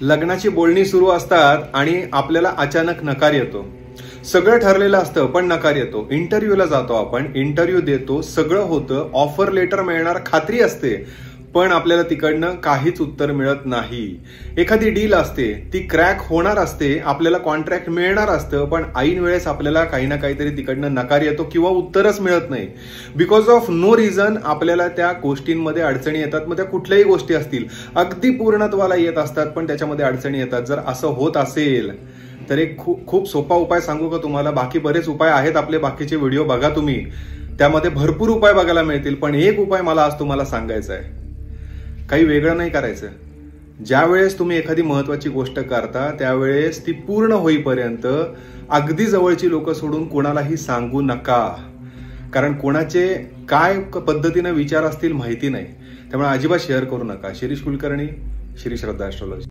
लग्नाची बोलणी सुरू असतात आणि आपल्याला अचानक नकार येतो. सगळं ठरलेलं असतं पण नकार येतो. इंटरव्ह्यूला जातो आपण, इंटरव्ह्यू देतो, सगळं होतं, ऑफर लेटर मिळणार खात्री असते, पण आपल्याला तिकडनं काहीच उत्तर मिळत नाही. एखादी डील असते, ती क्रॅक होणार असते, आपल्याला कॉन्ट्रॅक्ट मिळणार असतं, पण ऐन वेळेस आपल्याला काही ना काहीतरी तिकडनं नकार येतो किंवा उत्तरच मिळत नाही. बिकॉज ऑफ नो रिझन आपल्याला त्या गोष्टींमध्ये अडचणी येतात. मग त्या कुठल्याही गोष्टी असतील, अगदी पूर्णत्वाला येत असतात, पण त्याच्यामध्ये अडचणी येतात. जर असं होत असेल तर एक खूप सोपा उपाय सांगू का तुम्हाला? बाकी बरेच उपाय आहेत, आपले बाकीचे व्हिडिओ बघा तुम्ही, त्यामध्ये भरपूर उपाय बघायला मिळतील, पण एक उपाय मला आज तुम्हाला सांगायचा आहे. काही वेगळं नाही करायचं. ज्या वेळेस तुम्ही एखादी महत्वाची गोष्ट करता त्यावेळेस ती पूर्ण होईपर्यंत अगदी जवळची लोक सोडून कोणालाही सांगू नका. कारण कोणाचे काय पद्धतीने विचार असतील माहिती नाही, त्यामुळे अजिबात शेअर करू नका. शिरीष कुलकर्णी, श्री श्रद्धा ॲस्ट्रॉलॉजी.